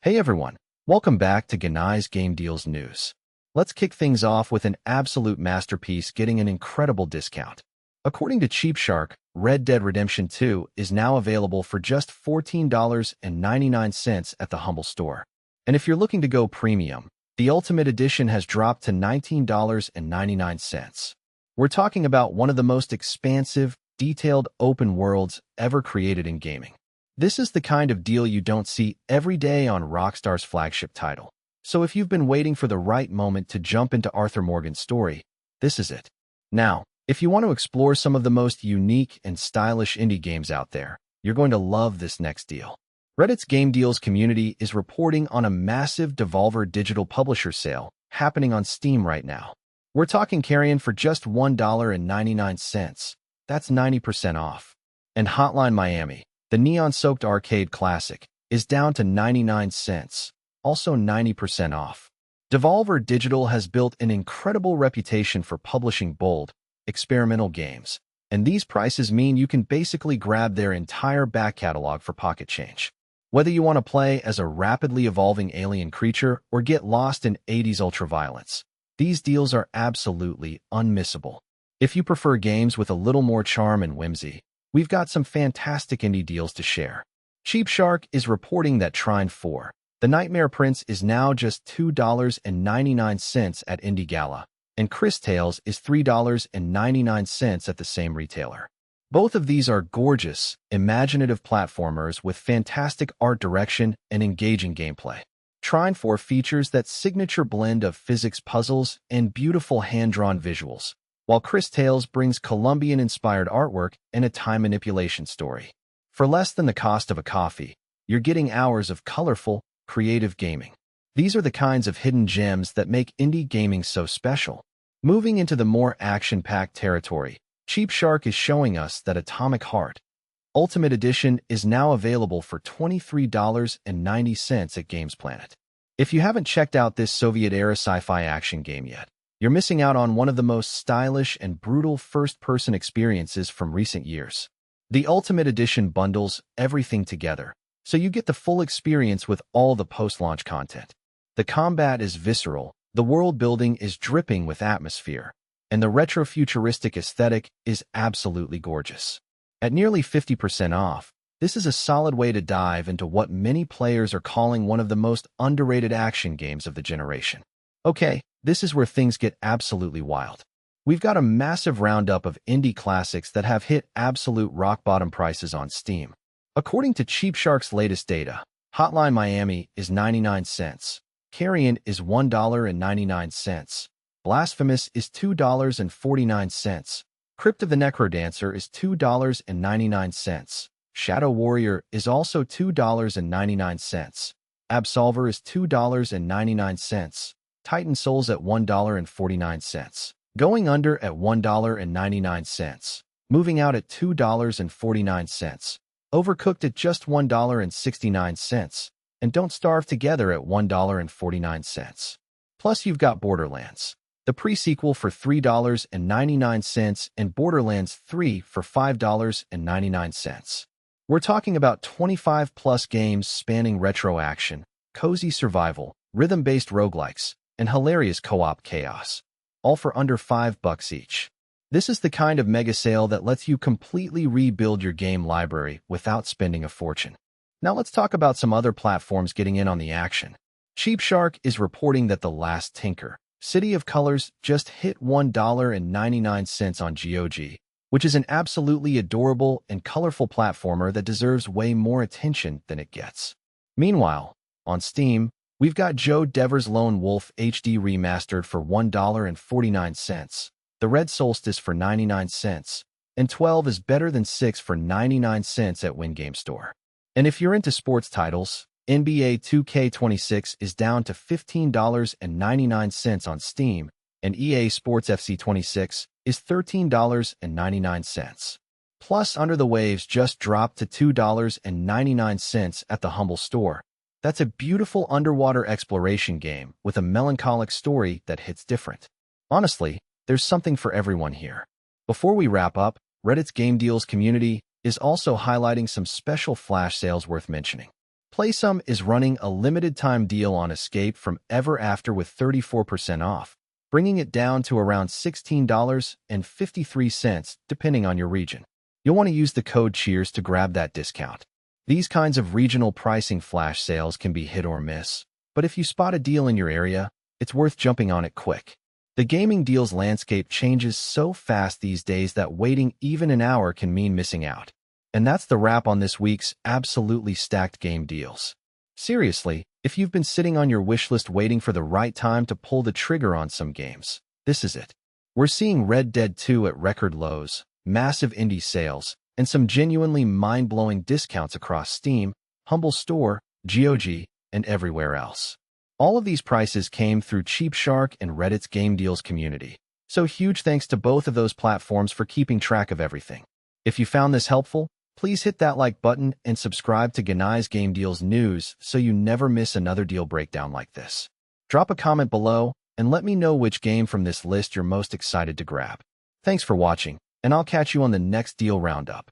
Hey everyone, welcome back to Genai's Game Deals News. Let's kick things off with an absolute masterpiece getting an incredible discount. According to CheapShark, Red Dead Redemption 2 is now available for just $14.99 at the Humble Store. And if you're looking to go premium, the Ultimate Edition has dropped to $19.99. We're talking about one of the most expansive, detailed open worlds ever created in gaming. This is the kind of deal you don't see every day on Rockstar's flagship title. So if you've been waiting for the right moment to jump into Arthur Morgan's story, this is it. Now, if you want to explore some of the most unique and stylish indie games out there, you're going to love this next deal. Reddit's Game Deals community is reporting on a massive Devolver digital publisher sale happening on Steam right now. We're talking Carrion for just $1.99. That's 90% off. And Hotline Miami, the neon-soaked arcade classic, is down to 99 cents, also 90% off. Devolver Digital has built an incredible reputation for publishing bold, experimental games, and these prices mean you can basically grab their entire back catalog for pocket change. Whether you want to play as a rapidly evolving alien creature or get lost in 80s ultraviolence, these deals are absolutely unmissable. If you prefer games with a little more charm and whimsy, we've got some fantastic indie deals to share. CheapShark is reporting that Trine 4, The Nightmare Prince is now just $2.99 at IndieGala, and Chris Tales is $3.99 at the same retailer. Both of these are gorgeous, imaginative platformers with fantastic art direction and engaging gameplay. Trine 4 features that signature blend of physics puzzles and beautiful hand-drawn visuals, while Chris Tales brings Colombian-inspired artwork and a time manipulation story. For less than the cost of a coffee, you're getting hours of colorful, creative gaming. These are the kinds of hidden gems that make indie gaming so special. Moving into the more action-packed territory, CheapShark is showing us that Atomic Heart Ultimate Edition is now available for $23.90 at Gamesplanet. If you haven't checked out this Soviet-era sci-fi action game yet, you're missing out on one of the most stylish and brutal first-person experiences from recent years. The Ultimate Edition bundles everything together, so you get the full experience with all the post-launch content. The combat is visceral, the world-building is dripping with atmosphere, and the retro-futuristic aesthetic is absolutely gorgeous. At nearly 50% off, this is a solid way to dive into what many players are calling one of the most underrated action games of the generation. Okay, this is where things get absolutely wild. We've got a massive roundup of indie classics that have hit absolute rock-bottom prices on Steam. According to CheapShark's latest data, Hotline Miami is 99 cents, Carrion is $1.99, Blasphemous is $2.49, Crypt of the Necrodancer is $2.99, Shadow Warrior is also $2.99, Absolver is $2.99, Titan Souls at $1.49, Going Under at $1.99, Moving Out at $2.49, Overcooked at just $1.69, and Don't Starve Together at $1.49. Plus, you've got Borderlands, the pre-sequel for $3.99 and Borderlands 3 for $5.99. We're talking about 25-plus games spanning retro action, cozy survival, rhythm-based roguelikes, and hilarious co-op chaos, all for under $5 each. This is the kind of mega sale that lets you completely rebuild your game library without spending a fortune. Now let's talk about some other platforms getting in on the action. CheapShark is reporting that The Last Tinker, City of Colors, just hit $1.99 on GOG, which is an absolutely adorable and colorful platformer that deserves way more attention than it gets. Meanwhile, on Steam, we've got Joe Dever's Lone Wolf HD Remastered for $1.49, The Red Solstice for 99 cents, and 12 is Better Than 6 for 99 cents at WinGame Store. And if you're into sports titles, NBA 2K26 is down to $15.99 on Steam, and EA Sports FC 26 is $13.99. Plus, Under the Waves just dropped to $2.99 at the Humble Store. That's a beautiful underwater exploration game with a melancholic story that hits different. Honestly, there's something for everyone here. Before we wrap up, Reddit's Game Deals community is also highlighting some special flash sales worth mentioning. PlaySome is running a limited-time deal on Escape from Ever After with 34% off, bringing it down to around $16.53, depending on your region. You'll want to use the code CHEERS to grab that discount. These kinds of regional pricing flash sales can be hit or miss, but if you spot a deal in your area, it's worth jumping on it quick. The gaming deals landscape changes so fast these days that waiting even an hour can mean missing out. And that's the wrap on this week's absolutely stacked game deals. Seriously, if you've been sitting on your wish list waiting for the right time to pull the trigger on some games, this is it. We're seeing Red Dead 2 at record lows, massive indie sales, and some genuinely mind-blowing discounts across Steam, Humble Store, GOG, and everywhere else. All of these prices came through CheapShark and Reddit's Game Deals community, so huge thanks to both of those platforms for keeping track of everything. If you found this helpful, please hit that like button and subscribe to Genai's Game Deals news so you never miss another deal breakdown like this. Drop a comment below and let me know which game from this list you're most excited to grab. Thanks for watching, and I'll catch you on the next deal roundup.